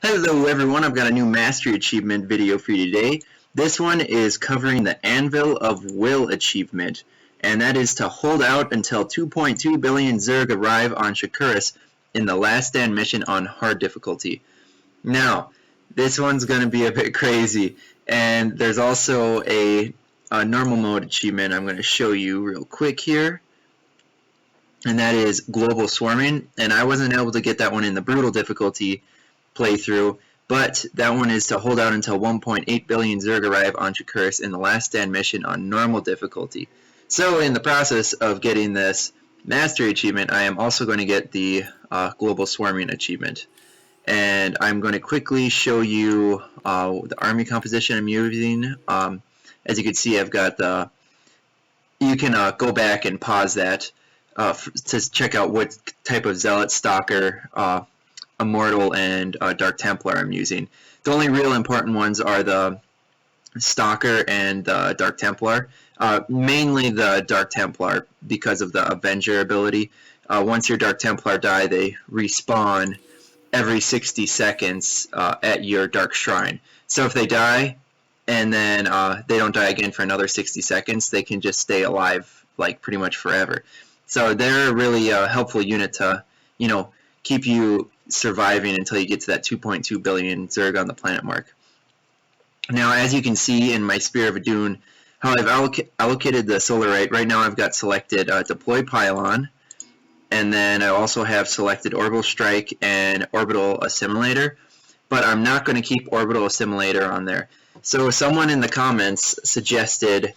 Hello everyone, I've got a new Mastery Achievement video for you today. This one is covering the Anvil of Will achievement, and that is to hold out until 2.2 billion Zerg arrive on Shakuras in the Last Stand mission on hard difficulty. Now, this one's going to be a bit crazy, and there's also a normal mode achievement I'm going to show you real quick here, and that is Global Swarming, and I wasn't able to get that one in the Brutal difficulty playthrough, but that one is to hold out until 1.8 billion Zerg arrive on Shakuras in the Last Stand mission on normal difficulty. So in the process of getting this Mastery achievement, I am also going to get the Global Swarming achievement. And I'm going to quickly show you the army composition I'm using. As you can see, I've got the... You can go back and pause that to check out what type of Zealot, Stalker, Immortal, and Dark Templar I'm using. The only real important ones are the Stalker and the Dark Templar. Mainly the Dark Templar because of the Avenger ability. Once your Dark Templar die, they respawn every 60 seconds at your Dark Shrine. So if they die and then they don't die again for another 60 seconds, they can just stay alive like pretty much forever. So they're a really helpful unit to, you know, keep you surviving until you get to that 2.2 billion Zerg on the planet mark. Now, as you can see in my Spear of Adun, how I've allocated the Solarite, right now I've got selected Deploy Pylon, and then I also have selected Orbital Strike and Orbital Assimilator, but I'm not going to keep Orbital Assimilator on there. So someone in the comments suggested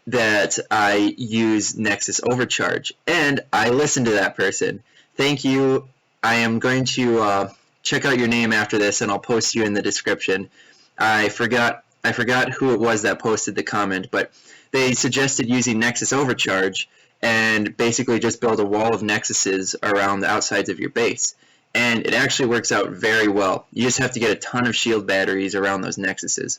that I use Nexus Overcharge, and I listened to that person. Thank you. I am going to check out your name after this, and I'll post you in the description. I forgot who it was that posted the comment, but they suggested using Nexus Overcharge and basically just build a wall of Nexuses around the outsides of your base. And it actually works out very well. You just have to get a ton of shield batteries around those Nexuses.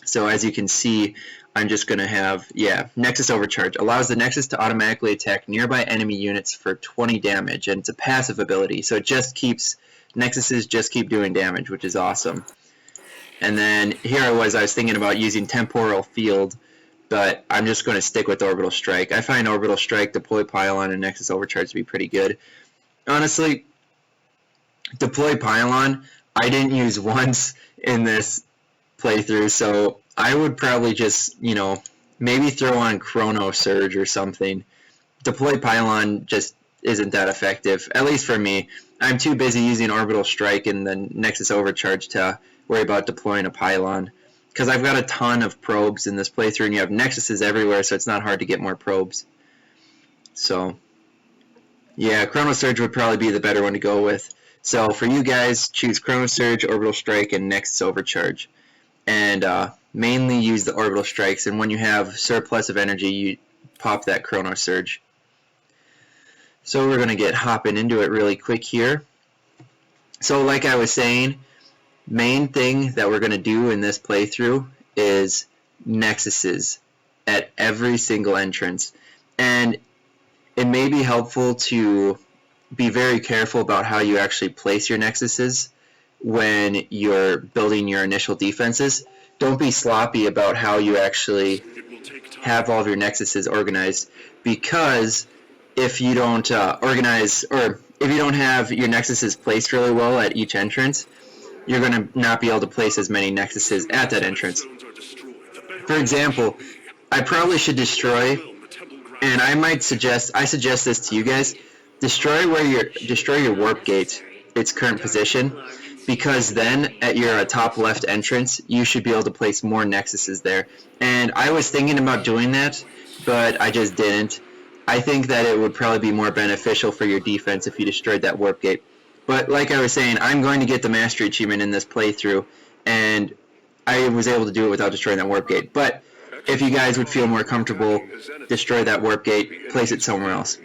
So as you can see, I'm just going to have, Nexus Overcharge. Allows the Nexus to automatically attack nearby enemy units for 20 damage, and it's a passive ability, so it just keeps, Nexuses just keep doing damage, which is awesome. And then here I was thinking about using Temporal Field, but I'm just going to stick with Orbital Strike. I find Orbital Strike, Deploy Pylon, and Nexus Overcharge to be pretty good. Honestly, Deploy Pylon, I didn't use once in this playthrough, so I would probably just, you know, maybe throw on Chrono Surge or something. Deploy Pylon just isn't that effective, at least for me. I'm too busy using Orbital Strike and the Nexus Overcharge to worry about deploying a Pylon, because I've got a ton of probes in this playthrough, and you have Nexuses everywhere, so it's not hard to get more probes. So, yeah, Chrono Surge would probably be the better one to go with. So for you guys, choose Chrono Surge, Orbital Strike, and Nexus Overcharge. And mainly use the Orbital Strikes, and when you have surplus of energy, you pop that Chrono Surge. So we're going to get hopping into it really quick here. So like I was saying, main thing that we're going to do in this playthrough is Nexuses at every single entrance. And it may be helpful to be very careful about how you actually place your Nexuses when you're building your initial defenses. Don't be sloppy about how you actually have all of your Nexuses organized, because if you don't organize, or if you don't have your Nexuses placed really well at each entrance, you're going to not be able to place as many Nexuses at that entrance. For example, I probably should destroy, and I suggest this to you guys, destroy your warp gate, its current position, because then at your top left entrance you should be able to place more Nexuses there. And I was thinking about doing that, but I just didn't. I think that it would probably be more beneficial for your defense if you destroyed that warp gate. But like I was saying, I'm going to get the Mastery achievement in this playthrough, and I was able to do it without destroying that warp gate. But if you guys would feel more comfortable, destroy that warp gate, place it somewhere else.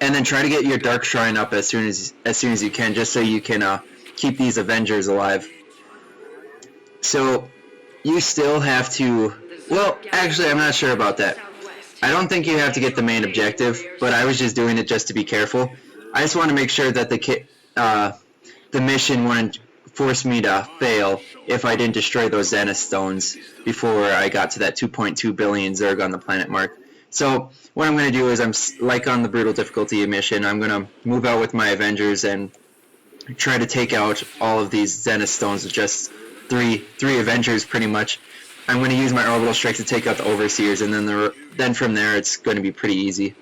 And then try to get your Dark Shrine up as soon as you can, just so you can keep these Avengers alive. So you still have to, well, actually I'm not sure about that. I don't think you have to get the main objective, but I was just doing it just to be careful. I just want to make sure that the mission wouldn't force me to fail if I didn't destroy those Zenith stones before I got to that 2.2 billion Zerg on the planet mark. So what I'm going to do is, like on the brutal difficulty mission, I'm going to move out with my Avengers and try to take out all of these Zenith stones with just three Avengers pretty much. I'm going to use my orbital strikes to take out the Overseers, and then from there it's going to be pretty easy.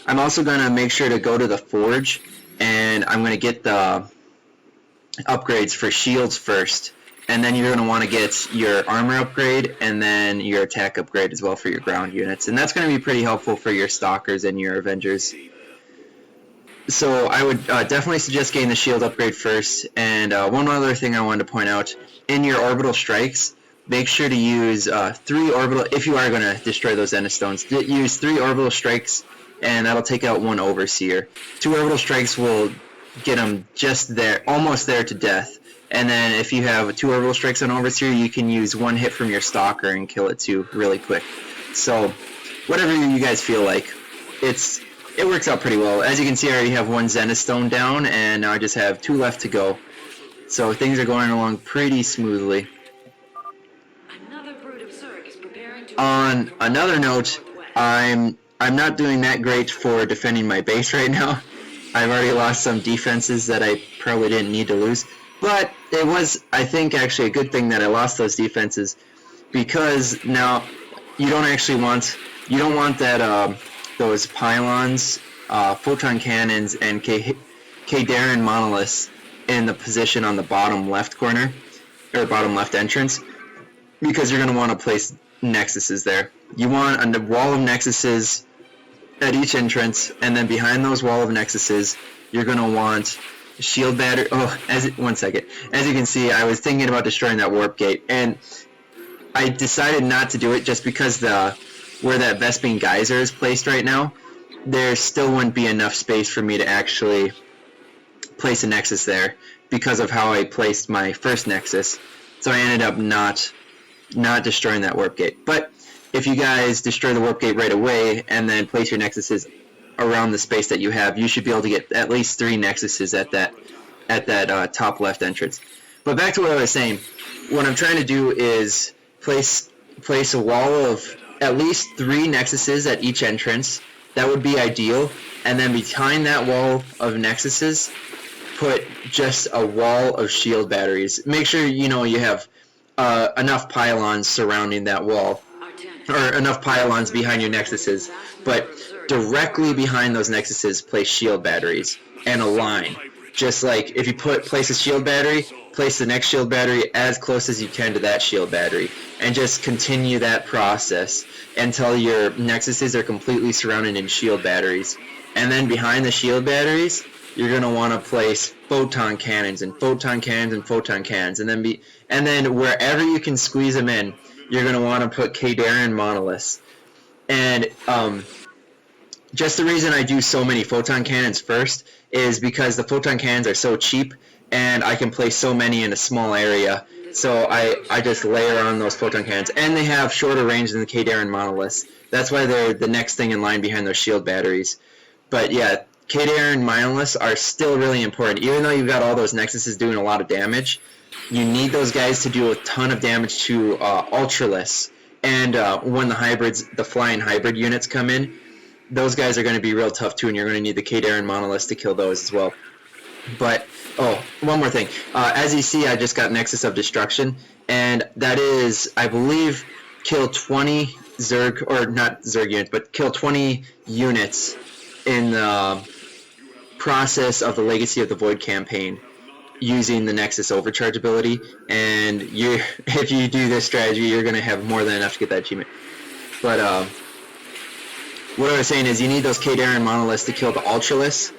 I'm also going to make sure to go to the Forge, and I'm going to get the upgrades for shields first, and then you're going to want to get your armor upgrade and then your attack upgrade as well for your ground units, and that's going to be pretty helpful for your Stalkers and your Avengers. So I would definitely suggest getting the shield upgrade first. And one other thing I wanted to point out, in your orbital strikes, make sure to use 3 orbital, if you are going to destroy those Zenith stones, use 3 orbital strikes, and that'll take out 1 Overseer. 2 orbital strikes will get them just there, almost there to death. And then if you have 2 orbital strikes on Overseer, you can use 1 hit from your Stalker and kill it too really quick. So whatever you guys feel like, it works out pretty well. As you can see, I already have 1 Zenith stone down, and now I just have 2 left to go. So things are going along pretty smoothly. On another note, I'm not doing that great for defending my base right now. I've already lost some defenses that I probably didn't need to lose. But it was, I think, actually a good thing that I lost those defenses, because now you don't want that those pylons, photon cannons, and Kadarin monoliths in the position on the bottom left corner, or bottom left entrance, because you're going to want to place nexuses there. You want a wall of nexuses at each entrance, and then behind those wall of nexuses, you're going to want shield battery. One second. As you can see, I was thinking about destroying that warp gate, and I decided not to do it just because where that Vespene Geyser is placed right now, there still wouldn't be enough space for me to actually place a Nexus there because of how I placed my first Nexus. So I ended up not destroying that warp gate. But if you guys destroy the warp gate right away and then place your Nexuses around the space that you have, you should be able to get at least 3 Nexuses at that top left entrance. But back to what I was saying, what I'm trying to do is place a wall of at least 3 Nexuses at each entrance. That would be ideal. And then behind that wall of Nexuses, put just a wall of shield batteries. Make sure you have enough pylons surrounding that wall, or enough pylons behind your Nexuses. But directly behind those Nexuses, place shield batteries and a line. Just like if you place a shield battery, place the next shield battery as close as you can to that shield battery, and just continue that process until your Nexuses are completely surrounded in shield batteries. And then behind the shield batteries, you're going to want to place photon cannons and photon cannons and photon cannons, and then wherever you can squeeze them in, you're going to want to put Kadarin monoliths. And just the reason I do so many photon cannons first is because the photon cannons are so cheap, and I can place so many in a small area. So I just layer on those photon cannons, and they have shorter range than the Kadarin monoliths. That's why they're the next thing in line behind those shield batteries. But yeah, Kadarin monoliths are still really important. Even though you've got all those Nexuses doing a lot of damage, you need those guys to do a ton of damage to LittleKLas. And when the flying hybrid units come in, those guys are going to be real tough too, and you're going to need the Kadarin monoliths to kill those as well. But, one more thing. As you see, I just got Nexus of Destruction, and that is, I believe, kill 20 Zerg, or not Zerg units, but kill 20 units in the process of the Legacy of the Void campaign using the Nexus Overcharge ability, and if you do this strategy, you're going to have more than enough to get that achievement. But, what I was saying is you need those Kadarin monoliths to kill the LittleKLas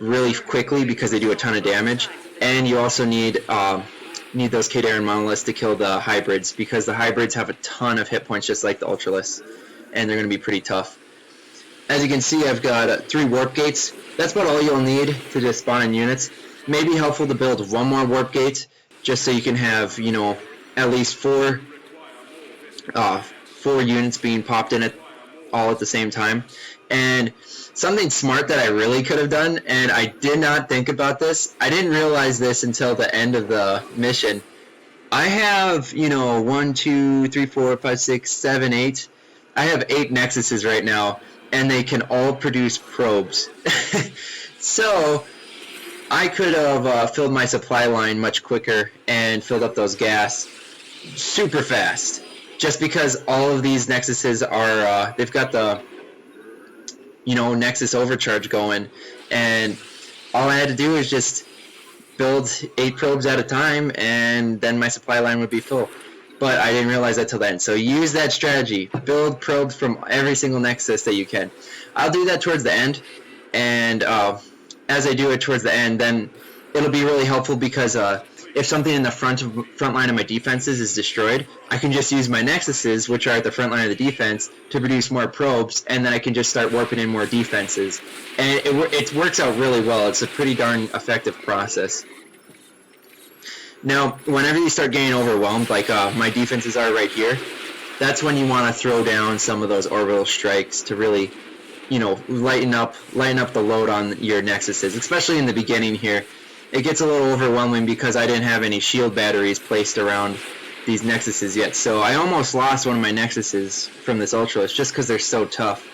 really quickly because they do a ton of damage, and you also need those Kadarin monoliths to kill the hybrids because the hybrids have a ton of hit points just like the LittleKLas, and they're going to be pretty tough. As you can see, I've got 3 warp gates. That's about all you'll need to just spawn in units. Maybe helpful to build 1 more warp gate just so you can have at least 4 units being popped in all at the same time. And something smart that I really could have done, and I did not think about this, I didn't realize this until the end of the mission. I have, 1, 2, 3, 4, 5, 6, 7, 8. I have 8 Nexuses right now, and they can all produce probes. So I could have filled my supply line much quicker and filled up those gas super fast, just because all of these Nexuses are, they've got the, Nexus overcharge going, and all I had to do is just build 8 probes at a time, and then my supply line would be full. But I didn't realize that till then. So use that strategy. Build probes from every single Nexus that you can. I'll do that towards the end, and as I do it towards the end, then it'll be really helpful because if something in the front line of my defenses is destroyed, I can just use my Nexuses, which are at the front line of the defense, to produce more probes, and then I can just start warping in more defenses. And it works out really well. It's a pretty darn effective process. Now, whenever you start getting overwhelmed, like my defenses are right here, that's when you want to throw down some of those orbital strikes to really, lighten up the load on your Nexuses, especially in the beginning here. It gets a little overwhelming because I didn't have any shield batteries placed around these Nexuses yet, so I almost lost one of my Nexuses from this Ultralist just because they're so tough.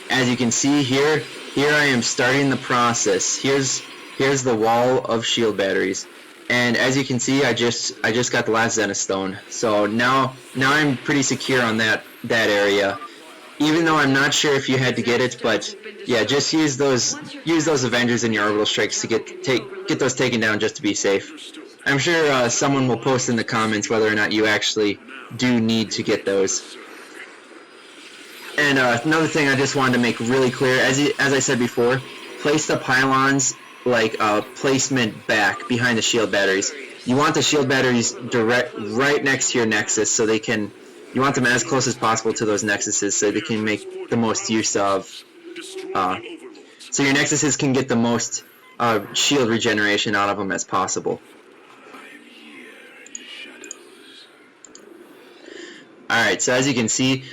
As you can see here I am starting the process. Here's the wall of shield batteries, and as you can see, I just got the last Zenith Stone, so now I'm pretty secure on that area. Even though I'm not sure if you had to get it, but yeah, just use those Avengers in your orbital strikes to get those taken down just to be safe. I'm sure someone will post in the comments whether or not you actually do need to get those. And another thing I just wanted to make really clear, as I said before, place the pylons like placement back behind the shield batteries. You want the shield batteries right next to your Nexus, so they can. You want them as close as possible to those Nexuses so they can make the most use of, so your Nexuses can get the most shield regeneration out of them as possible. Alright, so as you can see,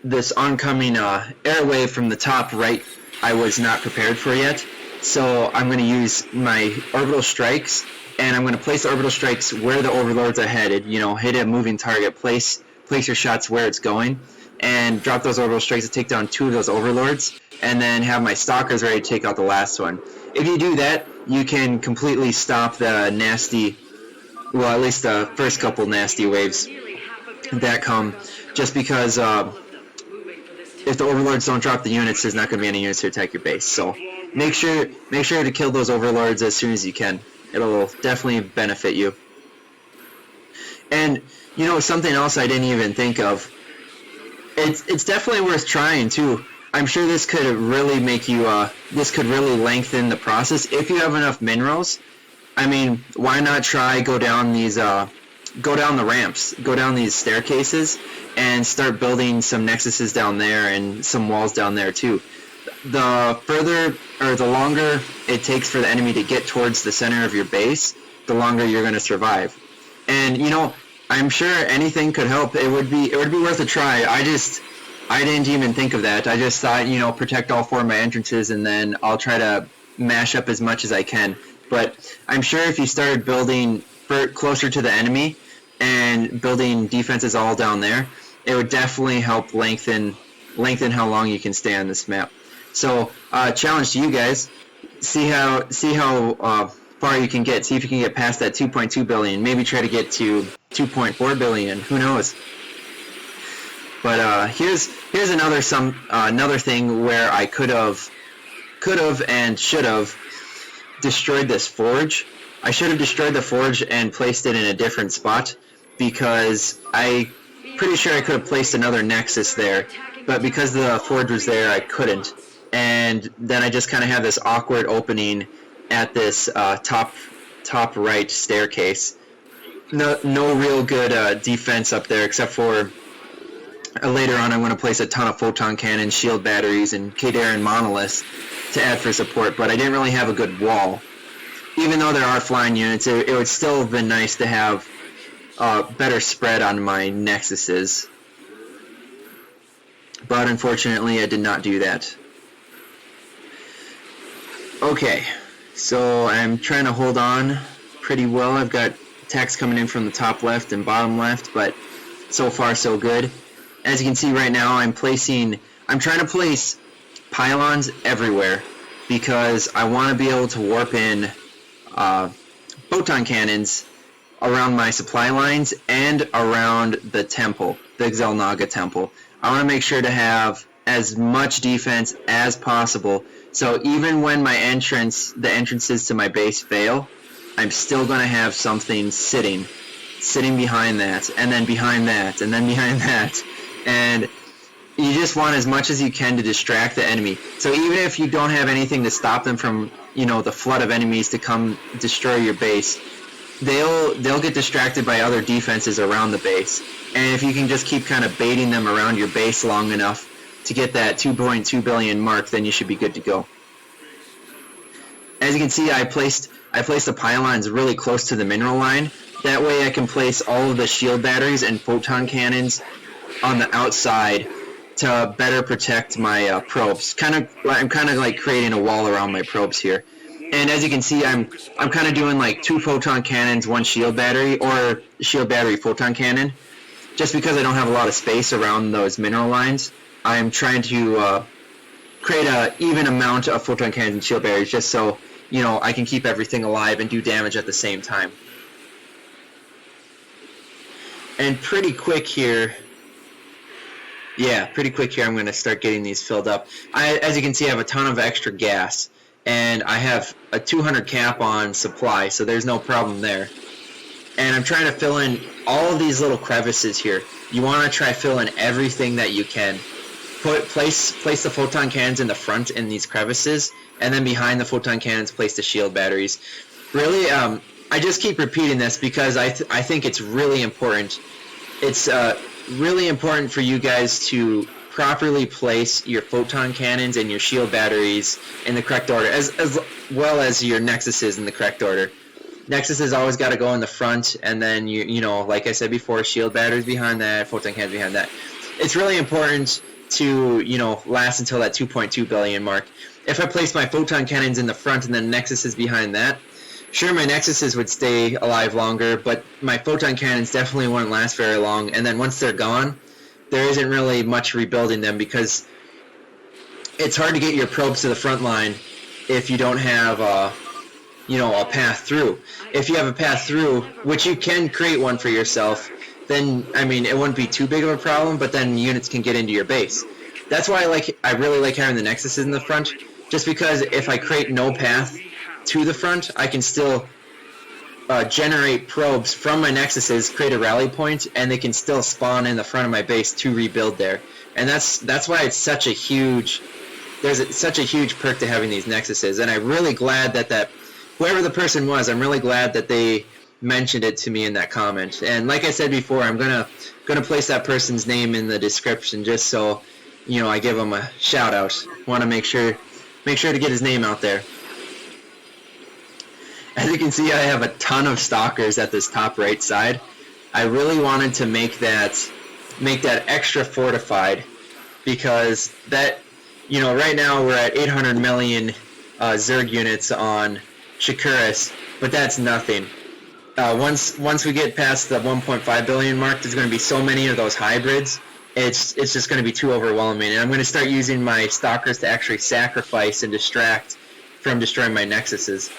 this oncoming air wave from the top right, I was not prepared for yet. So I'm going to use my orbital strikes, and I'm going to place the orbital strikes where the overlords are headed. Hit a moving target, place your shots where it's going, and drop those orbital strikes to take down 2 of those overlords, and then have my stalkers ready to take out the last one. If you do that, you can completely stop the nasty, well, at least the first couple nasty waves that come, just because if the overlords don't drop the units, there's not going to be any units to attack your base. So make sure to kill those overlords as soon as you can. It'll definitely benefit you. And something else I didn't even think of. It's definitely worth trying too. I'm sure this could really make you. This could really lengthen the process if you have enough minerals. I mean, why not try go down these? Go down the ramps, go down these staircases, and start building some Nexuses down there and some walls down there too. The further or the longer it takes for the enemy to get towards the center of your base, the longer you're going to survive. And I'm sure anything could help. It would be worth a try. I didn't even think of that. I just thought, protect all 4 of my entrances, and then I'll try to mash up as much as I can. But I'm sure if you started building closer to the enemy and building defenses all down there, it would definitely help lengthen how long you can stay on this map. So challenge to you guys, see how far you can get. See if you can get past that 2.2 billion. Maybe try to get to 2.4 billion. Who knows? But here's another thing where I could have and should have destroyed this forge. I should have destroyed the forge and placed it in a different spot, because I'm pretty sure I could have placed another Nexus there, but because the forge was there, I couldn't. And then I just kind of have this awkward opening at this top right staircase. No real good defense up there, except for later on I'm going to place a ton of photon cannons, shield batteries, and Kadarin monoliths to add for support, but I didn't really have a good wall. Even though there are flying units, it would still have been nice to have better spread on my Nexuses. but unfortunately I did not do that. Okay, so I'm trying to hold on pretty well. I've got attacks coming in from the top left and bottom left, but so far so good. As you can see right now, I'm trying to place pylons everywhere because I want to be able to warp in photon cannons around my supply lines and around the temple, the Xel'Naga temple. I want to make sure to have as much defense as possible, so even when the entrances to my base fail, I'm still going to have something sitting behind that, and then behind that, and then behind that, and you just want as much as you can to distract the enemy. So even if you don't have anything to stop them from, the flood of enemies to come destroy your base, they'll get distracted by other defenses around the base. And if you can just keep kind of baiting them around your base long enough to get that 2.2 billion mark, then you should be good to go. As you can see, I placed the pylons really close to the mineral line. That way I can place all of the shield batteries and photon cannons on the outside to better protect my probes. I'm kind of like creating a wall around my probes here. And as you can see, I'm kind of doing like 2 photon cannons, 1 shield battery, or shield battery photon cannon. Just because I don't have a lot of space around those mineral lines, I'm trying to create an even amount of photon cannons and shield batteries, just so I can keep everything alive and do damage at the same time. And pretty quick here, I'm going to start getting these filled up. As you can see, I have a ton of extra gas, and I have a 200 cap on supply, so there's no problem there. And I'm trying to fill in all of these little crevices here. You want to try fill in everything that you can. Place the photon cannons in the front in these crevices, and then behind the photon cannons place the shield batteries. Really, I just keep repeating this because I think it's really important. It's really important for you guys to properly place your photon cannons and your shield batteries in the correct order, as well as your nexuses in the correct order. Nexuses always got to go in the front, and then like I said before, shield batteries behind that, photon cannons behind that. It's really important to last until that 2.2 billion mark. If I place my photon cannons in the front and then nexuses behind that, sure, my nexuses would stay alive longer, but my photon cannons definitely wouldn't last very long. And then once they're gone, there isn't really much rebuilding them, because it's hard to get your probes to the front line if you don't have a path through. If you have a path through, which you can create one for yourself, then it wouldn't be too big of a problem, but then units can get into your base. That's why I really like having the nexuses in the front, just because if I create no path to the front, I can still generate probes from my nexuses, create a rally point, and they can still spawn in the front of my base to rebuild there. And that's why it's such a huge perk to having these nexuses. And I'm really glad that whoever the person was, I'm really glad that they mentioned it to me in that comment. And like I said before, I'm gonna place that person's name in the description, just so I give him a shout out. Want to make sure to get his name out there. As you can see, I have a ton of stalkers at this top right side. I really wanted to make that extra fortified, because that right now we're at 800 million Zerg units on Shakuras, but that's nothing. Once we get past the 1.5 billion mark, there's going to be so many of those hybrids, it's just going to be too overwhelming. And I'm going to start using my stalkers to actually sacrifice and distract from destroying my nexuses.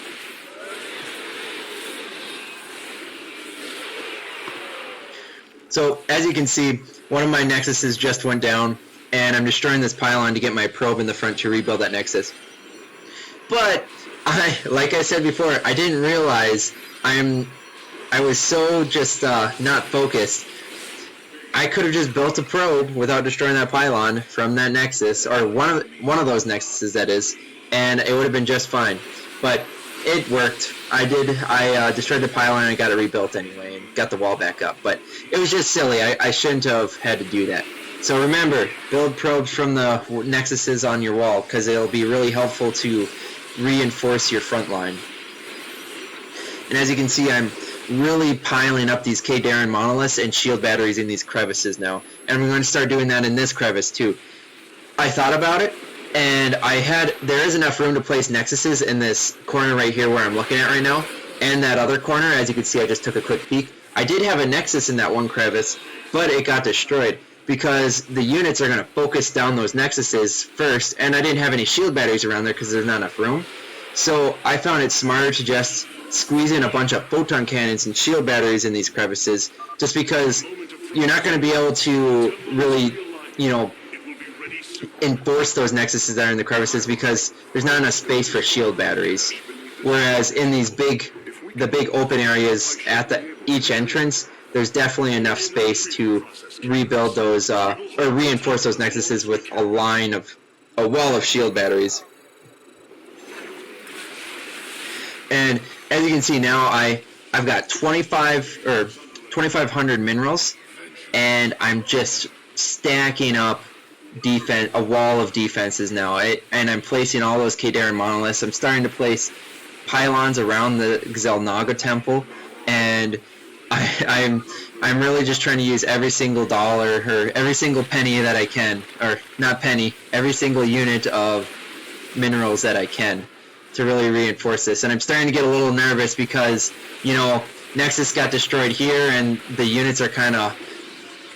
So as you can see, one of my nexuses just went down, and I'm destroying this pylon to get my probe in the front to rebuild that nexus. But like I said before, I didn't realize I was so just not focused. I could have just built a probe without destroying that pylon from that nexus, or one of those nexuses, that is, and it would have been just fine. But it worked. I destroyed the pylon and I got it rebuilt anyway, and got the wall back up. But it was just silly. I shouldn't have had to do that. So remember, build probes from the nexuses on your wall, because it'll be really helpful to reinforce your front line. And as you can see, I'm really piling up these K-Darren monoliths and shield batteries in these crevices now. And we're going to start doing that in this crevice too. I thought about it, and there is enough room to place nexuses in this corner right here where I'm looking at right now, and that other corner. As you can see, I just took a quick peek. I did have a nexus in that one crevice, but it got destroyed because the units are going to focus down those nexuses first, and I didn't have any shield batteries around there because there's not enough room. So I found it smarter to just squeeze in a bunch of photon cannons and shield batteries in these crevices, just because you're not going to be able to really, enforce those nexuses that are in the crevices because there's not enough space for shield batteries. Whereas in these the big open areas at each entrance, there's definitely enough space to rebuild those or reinforce those nexuses with a wall of shield batteries. And as you can see now, I've got 2,500 minerals, and I'm just stacking up a wall of defenses now. And I'm placing all those K'darin monoliths. I'm starting to place pylons around the Xel'Naga temple, and I'm really just trying to use every single dollar or every single penny that I can, or not penny, every single unit of minerals that I can to really reinforce this. And I'm starting to get a little nervous because, Nexus got destroyed here, and the units are kind of,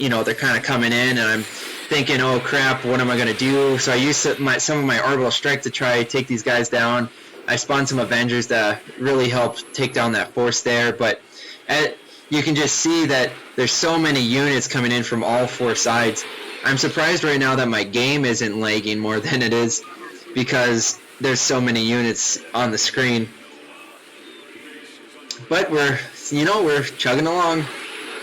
they're kind of coming in, and I'm thinking, oh crap, what am I going to do? So I used some of my orbital strike to try to take these guys down. I spawned some Avengers to really help take down that force there, but you can just see that there's so many units coming in from all four sides. I'm surprised right now that my game isn't lagging more than it is, because there's so many units on the screen. But we're chugging along.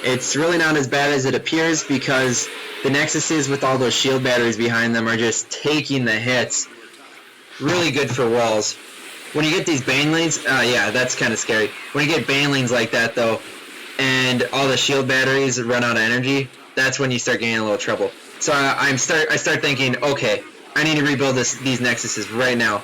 It's really not as bad as it appears, because the Nexuses with all those shield batteries behind them are just taking the hits. Really good for walls. When you get these banelings, yeah, that's kind of scary. When you get banelings like that, though, and all the shield batteries run out of energy, that's when you start getting in a little trouble. So I start thinking, okay, I need to rebuild these Nexuses right now.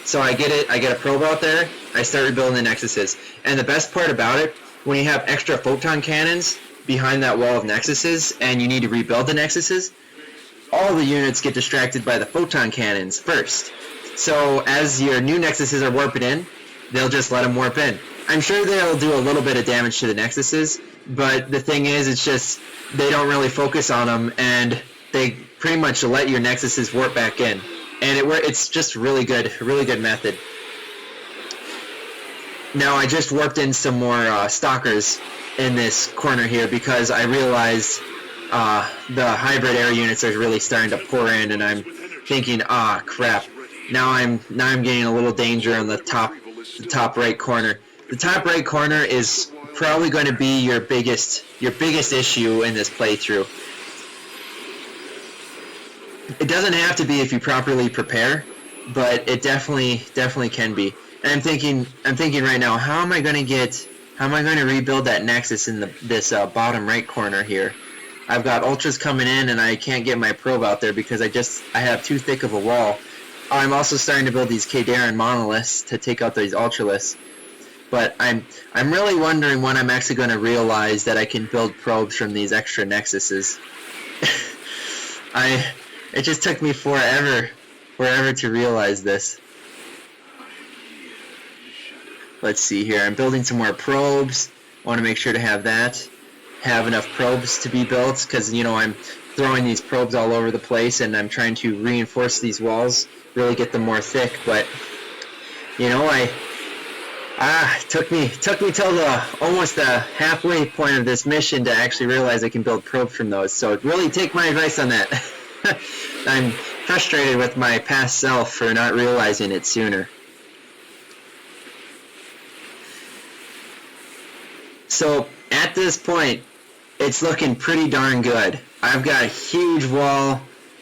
So I get a probe out there, I start rebuilding the Nexuses. And the best part about it, when you have extra photon cannons behind that wall of Nexuses and you need to rebuild the Nexuses, all the units get distracted by the photon cannons first. So as your new Nexuses are warping in, they'll just let them warp in. I'm sure they'll do a little bit of damage to the Nexuses, but the thing is, it's just they don't really focus on them, and they pretty much let your Nexuses warp back in. And it's just really good method. Now I just warped in some more stalkers in this corner here because I realized the hybrid air units are really starting to pour in, and I'm thinking, crap. Now I'm getting a little danger on the top right corner. The top right corner is probably going to be your biggest issue in this playthrough. It doesn't have to be if you properly prepare, but it definitely can be. And I'm thinking right now, how am I going to rebuild that Nexus in this bottom right corner here? I've got ultras coming in, and I can't get my probe out there because I have too thick of a wall. I'm also starting to build these K'darin monoliths to take out these ultralists. But I'm really wondering when I'm actually going to realize that I can build probes from these extra Nexuses. It just took me forever to realize this. Let's see here. I'm building some more probes. I want to make sure to have enough probes to be built, because I'm throwing these probes all over the place, and I'm trying to reinforce these walls, really get them more thick. But it took me till almost the halfway point of this mission to actually realize I can build probes from those. So really take my advice on that. I'm frustrated with my past self for not realizing it sooner. So at this point, it's looking pretty darn good. I've got a huge wall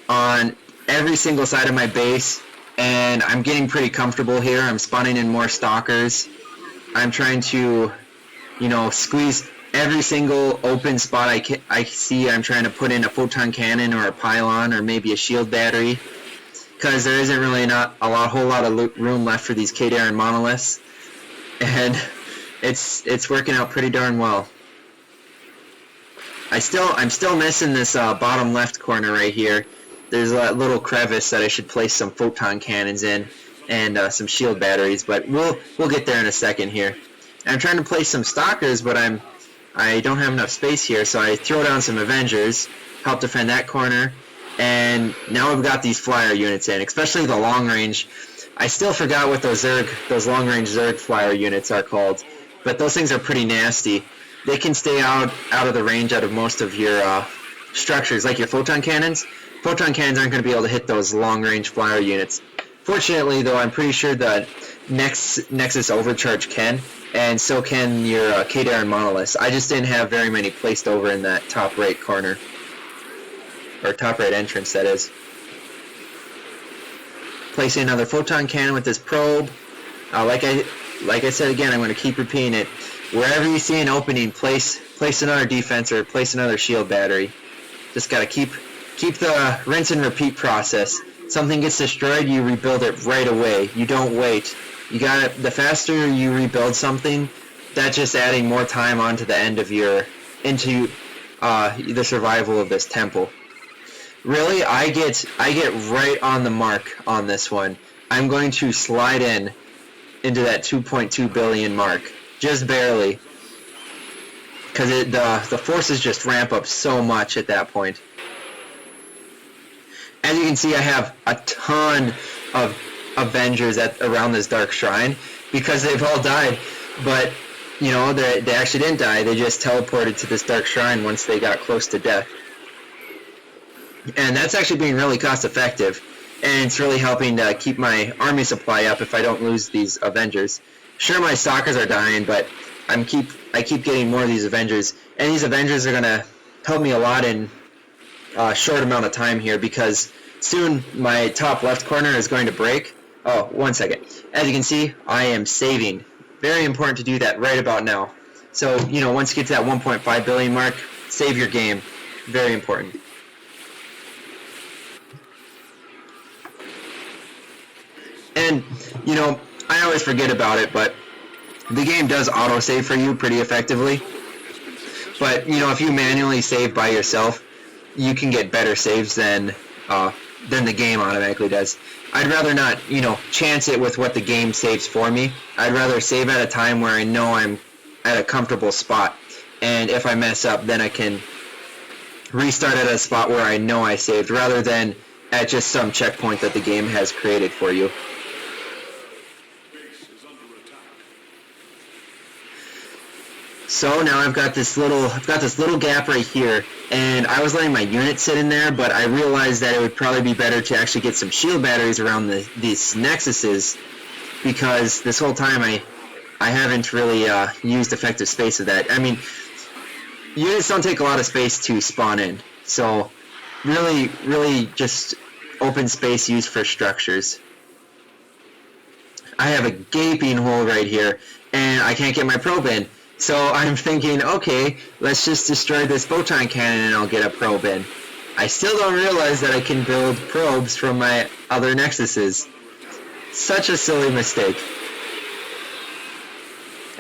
on every single side of my base, and I'm getting pretty comfortable here. I'm spawning in more stalkers. I'm trying to, squeeze every single open spot I see. I'm trying to put in a photon cannon or a pylon or maybe a shield battery, because there isn't really not a whole lot of room left for these K'darin monoliths, and it's working out pretty darn well. I'm still missing this bottom left corner right here, there's a little crevice that I should place some photon cannons in and some shield batteries, but we'll get there in a second here. And I'm trying to place some stalkers, but I don't have enough space here, so I throw down some Avengers, help defend that corner, and now we've got these flyer units in, especially the long range. I still forgot what those long range Zerg flyer units are called, but those things are pretty nasty. They can stay out of the range out of most of your structures, like your photon cannons. Photon cannons aren't going to be able to hit those long range flyer units. Fortunately, though, I'm pretty sure that Nexus Overcharge can, and so can your KDR and Monoliths. I just didn't have very many placed over in that top right corner, or top right entrance, that is. Placing another photon cannon with this probe. Like I said again, I'm going to keep repeating it. Wherever you see an opening, place another defense or place another shield battery. Just got to keep the rinse and repeat process. Something gets destroyed, you rebuild it right away. You don't wait. The faster you rebuild something, that's just adding more time onto the end of into the survival of this temple. Really, I get right on the mark on this one. I'm going to slide into that 2.2 billion mark, just barely, because the forces just ramp up so much at that point. As you can see, I have a ton of Avengers around this Dark Shrine because they've all died, but you know, they actually didn't die. They just teleported to this Dark Shrine once they got close to death. And that's actually being really cost effective, and it's really helping to keep my army supply up if I don't lose these Avengers. Sure, my stalkers are dying, but I keep getting more of these Avengers, and these Avengers are going to help me a lot in a short amount of time here, because soon my top left corner is going to break. Oh, 1 second. As you can see, I am saving. Very important to do that right about now. So, you know, once you get to that 1.5 billion mark, save your game. Very important. And, you know, I always forget about it, but the game does autosave for you pretty effectively. But, you know, if you manually save by yourself, you can get better saves than the game automatically does. I'd rather not, you know, chance it with what the game saves for me. I'd rather save at a time where I know I'm at a comfortable spot. And if I mess up, then I can restart at a spot where I know I saved, rather than at just some checkpoint that the game has created for you. So now I've got this little gap right here, and I was letting my unit sit in there, but I realized that it would probably be better to actually get some shield batteries around these Nexuses, because this whole time I haven't really used effective space of that. I mean, units don't take a lot of space to spawn in, so really just open space used for structures. I have a gaping hole right here, and I can't get my probe in. So I'm thinking, okay, let's just destroy this photon cannon and I'll get a probe in. I still don't realize that I can build probes from my other Nexuses. Such a silly mistake.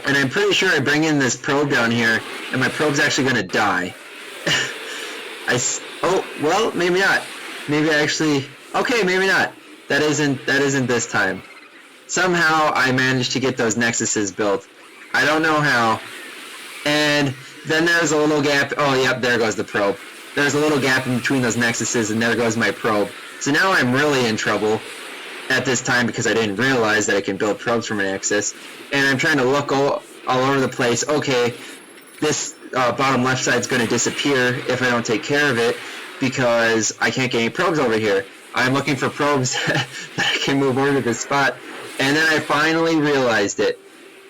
And I'm pretty sure I bring in this probe down here, and my probe's actually going to die. Oh, well, maybe not. Maybe actually... Okay, maybe not. That isn't this time. Somehow I managed to get those Nexuses built. I don't know how. And then there's a little gap. Oh, yep, there goes the probe. There's a little gap in between those Nexuses, and there goes my probe. So now I'm really in trouble at this time, because I didn't realize that I can build probes from a Nexus. And I'm trying to look all over the place. Okay, this bottom left side is going to disappear if I don't take care of it, because I can't get any probes over here. I'm looking for probes that I can move over to this spot. And then I finally realized it.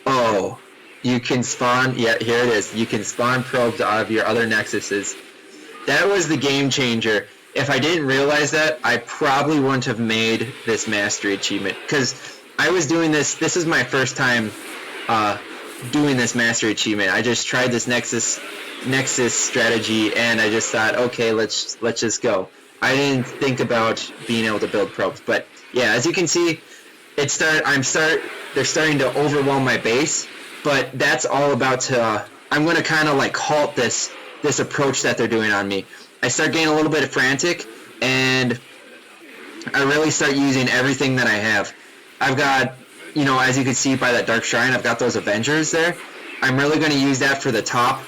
Oh, you can spawn, yeah, here it is. You can spawn probes out of your other Nexuses. That was the game changer. If I didn't realize that, I probably wouldn't have made this mastery achievement, because I was doing this is my first time doing this mastery achievement. I just tried this Nexus strategy, and I just thought, okay, let's just go. I didn't think about being able to build probes, but yeah, as you can see, they're starting to overwhelm my base, but that's all about to, I'm going to kind of like halt this approach that they're doing on me. I start getting a little bit frantic, and I really start using everything that I have. I've got, you know, as you can see by that Dark Shrine, I've got those Avengers there. I'm really going to use that for the top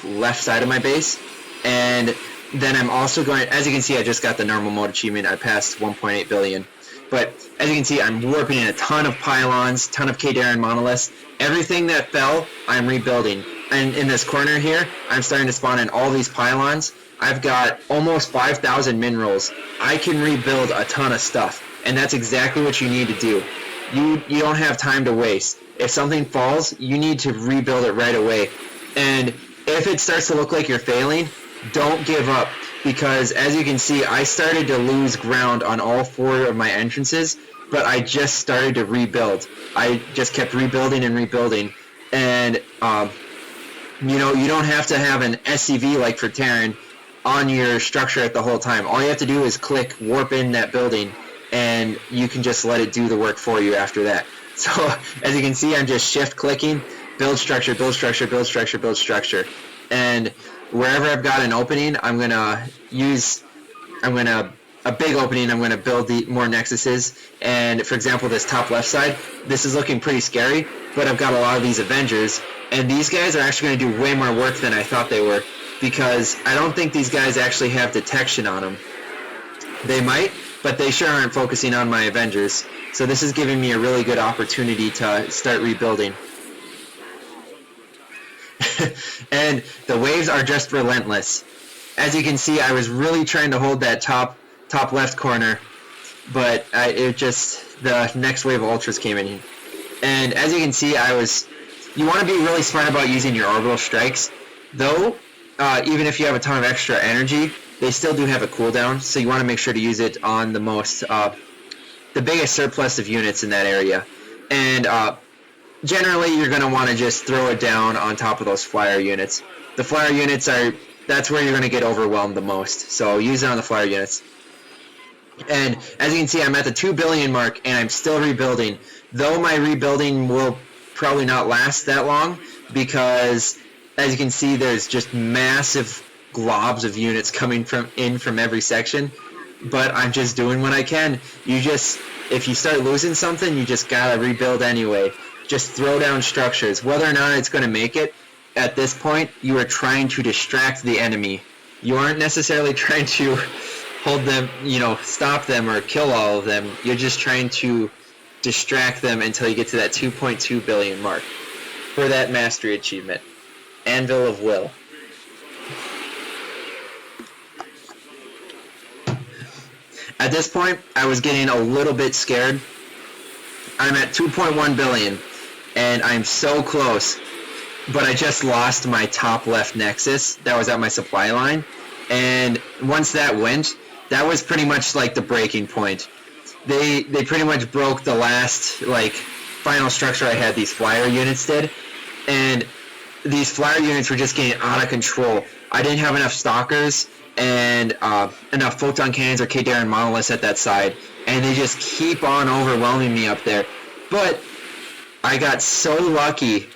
left side of my base. And then I'm also going, as you can see, I just got the normal mode achievement. I passed 1.8 billion. But as you can see, I'm warping in a ton of pylons, ton of K'Darin monoliths. Everything that fell, I'm rebuilding. And in this corner here, I'm starting to spawn in all these pylons. I've got almost 5,000 minerals. I can rebuild a ton of stuff. And that's exactly what you need to do. You don't have time to waste. If something falls, you need to rebuild it right away. And if it starts to look like you're failing, don't give up. Because as you can see, I started to lose ground on all 4 of my entrances, but I just started to rebuild. I just kept rebuilding and rebuilding. And, you know, you don't have to have an SCV like for Terran on your structure at the whole time. All you have to do is click warp in that building, and you can just let it do the work for you after that. So, as you can see, I'm just shift clicking, build structure, build structure, build structure, build structure. And wherever I've got an opening, a big opening, I'm going to build more Nexuses. And for example, this top left side, this is looking pretty scary, but I've got a lot of these Avengers, and these guys are actually going to do way more work than I thought they were, because I don't think these guys actually have detection on them. They might, but they sure aren't focusing on my Avengers. So this is giving me a really good opportunity to start rebuilding. And the waves are just relentless. As you can see, I was really trying to hold that top left corner, but the next wave of ultras came in. And as you can see, you want to be really smart about using your orbital strikes. Though, even if you have a ton of extra energy, they still do have a cooldown, so you want to make sure to use it on the biggest surplus of units in that area. And generally, you're going to want to just throw it down on top of those flyer units. The flyer units that's where you're going to get overwhelmed the most, so use it on the flyer units. And as you can see, I'm at the 2 billion mark, and I'm still rebuilding. Though my rebuilding will probably not last that long, because as you can see, there's just massive globs of units coming from every section. But I'm just doing what I can. If you start losing something, you just gotta rebuild anyway. Just throw down structures. Whether or not it's going to make it, at this point, you are trying to distract the enemy. You aren't necessarily trying to hold them, stop them or kill all of them. You're just trying to distract them until you get to that 2.2 billion mark for that mastery achievement. Anvil of Will. At this point, I was getting a little bit scared. I'm at 2.1 billion, and I'm so close. But I just lost my top left Nexus that was at my supply line. And once that went, that was pretty much like the breaking point. They pretty much broke the last, final structure I had, these flyer units did. And these flyer units were just getting out of control. I didn't have enough stalkers and enough photon cannons or K'Darin monoliths at that side, and they just keep on overwhelming me up there. But I got so lucky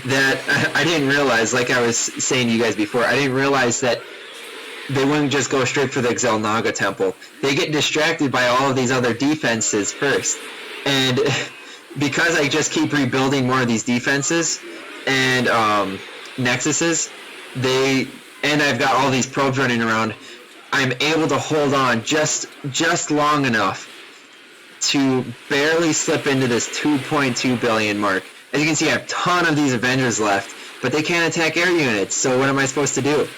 that I didn't realize, like I was saying to you guys before, I didn't realize that they wouldn't just go straight for the Xel'Naga Temple. They get distracted by all of these other defenses first. And because I just keep rebuilding more of these defenses and Nexuses, and I've got all these probes running around, I'm able to hold on just long enough to barely slip into this 2.2 billion mark. As you can see, I have a ton of these Avengers left, but they can't attack air units, so what am I supposed to do?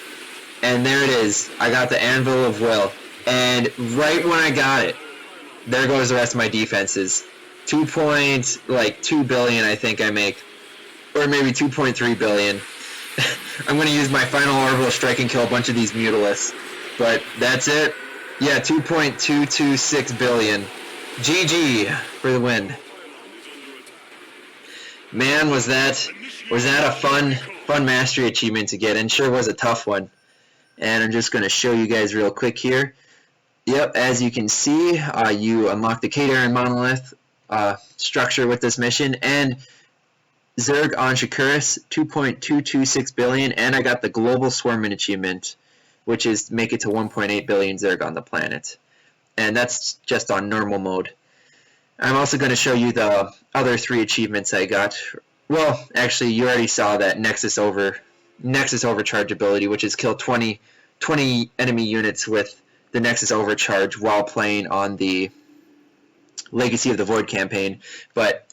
And there it is. I got the Anvil of Will. And right when I got it, there goes the rest of my defenses. 2.2 billion, I think I make. Or maybe 2.3 billion. I'm going to use my final orbital strike and kill a bunch of these Mutalisks. But that's it. Yeah, 2.226 billion. GG for the win. Man, was that a fun mastery achievement to get, and sure was a tough one. And I'm just going to show you guys real quick here. Yep, as you can see, you unlock the K'Darin monolith structure with this mission, and Zerg on Shakuris, 2.226 billion, and I got the global swarming achievement, which is make it to 1.8 billion Zerg on the planet. and that's just on normal mode. I'm also going to show you the other 3 achievements I got. Well, actually, you already saw that Nexus Overcharge ability, which is kill 20 enemy units with the Nexus Overcharge while playing on the Legacy of the Void campaign. But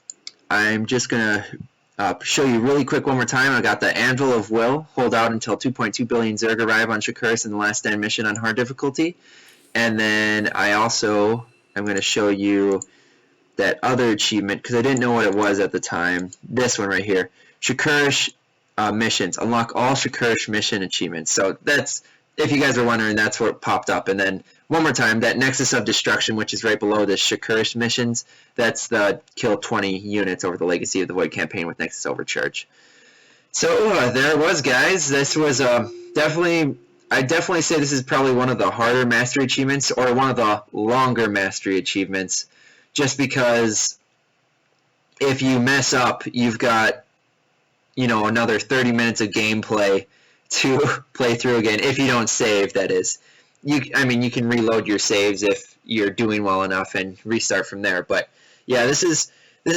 I'm just going to show you really quick one more time. I got the Anvil of Will. Hold out until 2.2 billion Zerg arrive on Shakuris in the last stand mission on hard difficulty. And then I'm going to show you that other achievement, because I didn't know what it was at the time. This one right here. Shakuris missions. Unlock all Shakuris mission achievements. So that's, if you guys are wondering, that's what popped up. And then one more time, that Nexus of Destruction, which is right below the Shakuris missions, that's the kill 20 units over the Legacy of the Void campaign with Nexus Overcharge. So there it was, guys. This was definitely, I definitely say this is probably one of the harder mastery achievements, or one of the longer mastery achievements, just because if you mess up, you've got, you know, another 30 minutes of gameplay to play through again, if you don't save, that is. I mean, you can reload your saves if you're doing well enough and restart from there. But yeah, this is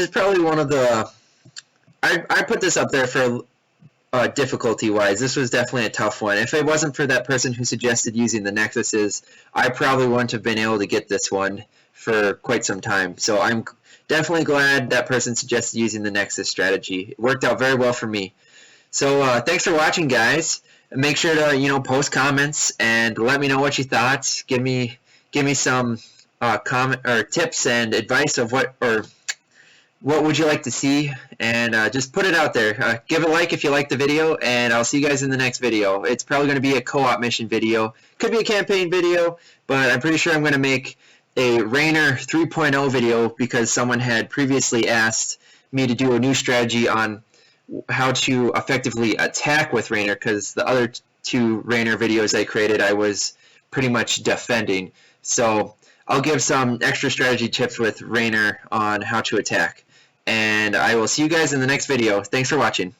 probably one of the, I put this up there for difficulty-wise. This was definitely a tough one. If it wasn't for that person who suggested using the Nexuses, I probably wouldn't have been able to get this one for quite some time. So I'm definitely glad that person suggested using the Nexus strategy. It worked out very well for me. So thanks for watching, guys. Make sure to, you know, post comments and let me know what you thought. Give me some comment or tips and advice of what would you like to see, and just put it out there. Give a like if you like the video, and I'll see you guys in the next video. It's probably going to be a co-op mission video. Could be a campaign video, but I'm pretty sure I'm going to make a Rainer 3.0 video because someone had previously asked me to do a new strategy on how to effectively attack with Rainer, because the other 2 Rainer videos I created, I was pretty much defending. So I'll give some extra strategy tips with Rainer on how to attack. And I will see you guys in the next video. Thanks for watching.